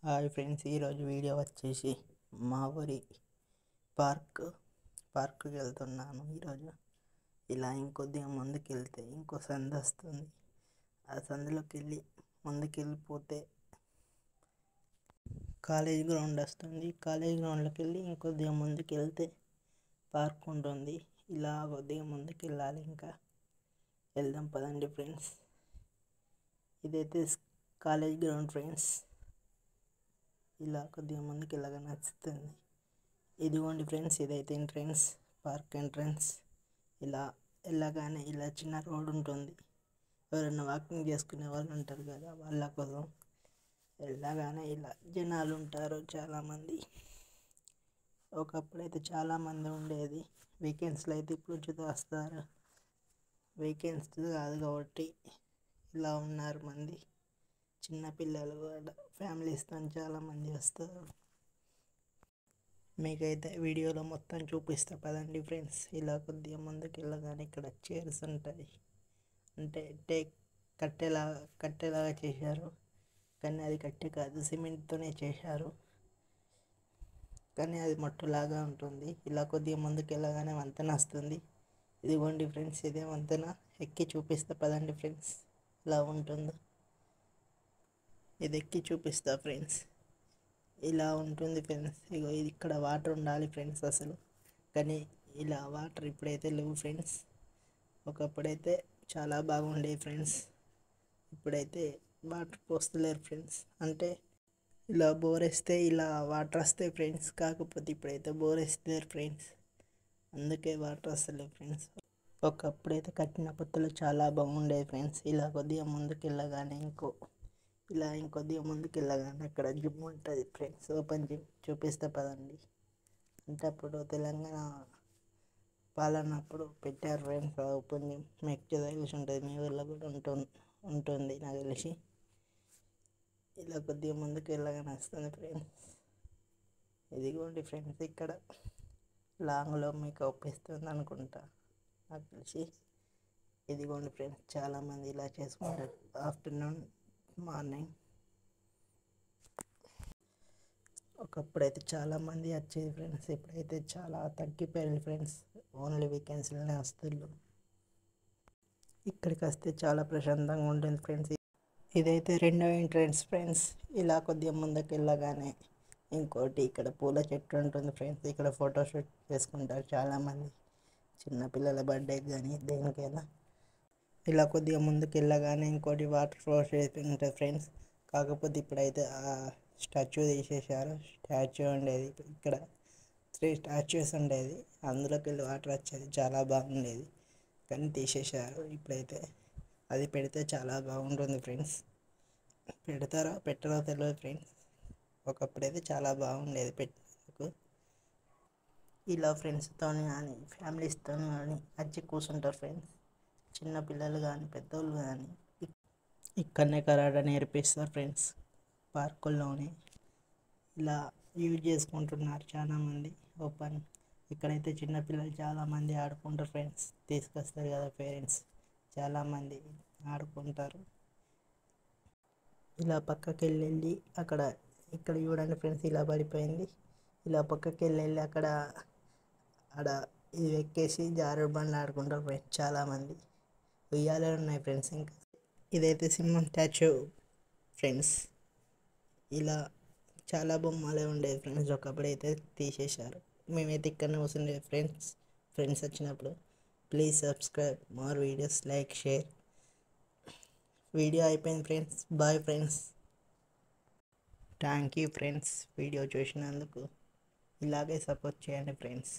Hi friends, ఈరోజు video వచ్చేసి మా ఊరి పార్క్కి వెళ్తున్నాను. ఈరోజు ఇలా ఇంకొద్దిగా ముందుకు వెళ్తే ఇంకో సందు వస్తుంది. ఆ సందులోకి వెళ్ళి ముందుకెళ్ళిపోతే కాలేజ్ గ్రౌండ్ వస్తుంది. కాలేజ్ గ్రౌండ్లోకి వెళ్ళి ఇంకొద్దిగా ముందుకు వెళ్తే పార్క్ ఉంటుంది. ఇలా కొద్దిగా ముందుకు వెళ్ళాలి. ఇంకా వెళ్దాం పదండి ఫ్రెండ్స్. ఇదైతే కాలేజ్ గ్రౌండ్ ఫ్రెండ్స్. ఇలా కొద్దిగా ముందుకు వెళ్ళగా నచ్చుతుంది. ఇదిగోండి ఫ్రెండ్స్, ఇదైతే ఎంట్రన్స్, పార్క్ ఎంట్రన్స్. ఇలా వెళ్ళగానే ఇలా చిన్న రోడ్ ఉంటుంది. ఎవరైనా వాకింగ్ చేసుకునే వాళ్ళు ఉంటారు కదా, వాళ్ళ కోసం. వెళ్ళగానే ఇలా జనాలు ఉంటారు చాలామంది. ఒకప్పుడైతే చాలామంది ఉండేది. వీకెండ్స్లో అయితే ఇప్పుడు ఉచిత వస్తారు. వీకెండ్స్ కాదు కాబట్టి ఇలా ఉన్నారు మంది. చిన్నపిల్లలు కూడా ఫ్యామిలీస్తో చాలామంది వస్తారు. మీకైతే వీడియోలో మొత్తం చూపిస్తా పదండి ఫ్రెండ్స్. ఇలా కొద్దిగా ముందుకు వెళ్ళగానే ఇక్కడ చైర్స్ ఉంటాయి. అంటే కట్టెలాగా చేశారు, కానీ అది కట్టె కాదు, సిమెంట్తోనే చేశారు. కానీ అది మట్టులాగా ఉంటుంది. ఇలా కొద్దిగా ముందుకు వెళ్ళగానే వంతెన వస్తుంది. ఇదిగోండి ఫ్రెండ్స్, ఇదే వంతెన. ఎక్కి చూపిస్తా పదండి ఫ్రెండ్స్ ఇలా ఉంటుందో. ఇది ఎక్కి చూపిస్తా ఫ్రెండ్స్. ఇలా ఉంటుంది ఫ్రెండ్స్. ఇగో ఇది ఇక్కడ వాటర్ ఉండాలి ఫ్రెండ్స్ అసలు, కానీ ఇలా వాటర్ ఇప్పుడైతే లేవు ఫ్రెండ్స్. ఒకప్పుడైతే చాలా బాగుండేవి ఫ్రెండ్స్. ఇప్పుడైతే వాటర్ పోస్తలేరు ఫ్రెండ్స్. అంటే ఇలా బోర్ వేస్తే ఇలా వాటర్ వస్తాయి ఫ్రెండ్స్. కాకపోతే ఇప్పుడైతే బోర్ వేస్తలేరు ఫ్రెండ్స్, అందుకే వాటర్ వస్తలేవు ఫ్రెండ్స్. ఒకప్పుడైతే కట్టిన కొత్తలో చాలా బాగుండేది ఫ్రెండ్స్. ఇలా కొద్దిగా ముందుకు వెళ్ళగానే ఇంకొద్దిగా ముందుకు వెళ్ళగానే అక్కడ జిమ్ ఉంటుంది ఫ్రెండ్స్. ఓపెన్ జిమ్ చూపిస్తే పదండి. అంటే అప్పుడు తెలంగాణ పాలనప్పుడు పెట్టారు ఫ్రెండ్స్ ఓపెన్ జిమ్. మీకు తెలిసి ఉంటుంది, మీ ఊళ్ళో కూడా ఉంటుంది నాకు తెలిసి. ఇలా కొద్దిగా ముందుకు వెళ్ళగానే వస్తుంది ఫ్రెండ్స్. ఇదిగోండి ఫ్రెండ్స్, ఇక్కడ లాంగ్లో మీకు ఒప్పిస్తుంది అనుకుంటా నాకు తెలిసి. ఇదిగోండి ఫ్రెండ్స్, చాలామంది ఇలా చేసుకుంటారు ఆఫ్టర్నూన్, మార్నింగ్. ఒకప్పుడైతే చాలామంది వచ్చేది ఫ్రెండ్స్. ఇప్పుడైతే చాలా తగ్గిపోయారు ఫ్రెండ్స్. ఓన్లీ వీకెండ్స్లోనే వస్తున్నారు. ఇక్కడికి వస్తే చాలా ప్రశాంతంగా ఉంటుంది ఫ్రెండ్స్. ఇదైతే రెండవ ఎంట్రన్స్ ఫ్రెండ్స్. ఇలా కొద్దిగా ముందుకు వెళ్ళగానే ఇంకోటి ఇక్కడ పూల చెట్టు ఉంటుంది ఫ్రెండ్స్. ఇక్కడ ఫోటోషూట్ చేసుకుంటారు చాలామంది, చిన్నపిల్లల బర్త్డే కానీ దేనికైనా. ఇలా కొద్దిగా ముందుకు వెళ్ళగానే ఇంకోటి వాటర్ ఫ్లో ఉంటుంది ఫ్రెండ్స్. కాకపోతే ఇప్పుడైతే ఆ స్టాచ్యూ తీసేశారు. స్టాచ్యూ ఉండేది ఇక్కడ, 3 స్టాచ్యూస్ ఉండేది. అందులోకి వెళ్ళి వాటర్ వచ్చేది, చాలా బాగుండేది. కానీ తీసేశారు. ఇప్పుడైతే అది పెడితే చాలా బాగుంటుంది ఫ్రెండ్స్. పెడతారో పెట్టరో తెలియదు ఫ్రెండ్స్. ఒకప్పుడైతే చాలా బాగుండేది పెట్టేందుకు. ఇలా ఫ్రెండ్స్తో కానీ ఫ్యామిలీస్తో కానీ వచ్చి కూర్చుంటారు ఫ్రెండ్స్. చిన్నపిల్లలు కానీ పెద్దోళ్ళు కానీ ఇక్కడనే కరాటే నేర్పిస్తారు ఫ్రెండ్స్. పార్కుల్లోనే ఇలా యూజ్ చేసుకుంటున్నారు చాలామంది ఓపెన్. ఇక్కడైతే చిన్నపిల్లలు చాలామంది ఆడుకుంటారు ఫ్రెండ్స్. తీసుకొస్తారు కదా పేరెంట్స్, చాలామంది ఆడుకుంటారు. ఇలా పక్కకి వెళ్ళి ఇక్కడ చూడండి ఫ్రెండ్స్, ఇలా పడిపోయింది. ఇలా పక్కకి వెళ్ళి అక్కడ ఇది ఎక్కేసి జారుడు బండ్లు ఆడుకుంటారు ఫ్రెండ్స్ చాలామంది. ఉయ్యాలలు ఉన్నాయి ఫ్రెండ్స్. ఇంకా ఇదైతే సింహం స్టాచ్యూ ఫ్రెండ్స్. ఇలా చాలా బొమ్మలే ఉండేది ఫ్రెండ్స్. ఒకప్పుడైతే తీసేశారు. మేమైతే ఇక్కడనే కూర్చుండే ఫ్రెండ్స్ వచ్చినప్పుడు. Please subscribe more videos, like, share. Video అయిపోయింది friends. Bye friends. Thank you friends video చూసినందుకు. ఇలాగే సపోర్ట్ చేయండి ఫ్రెండ్స్.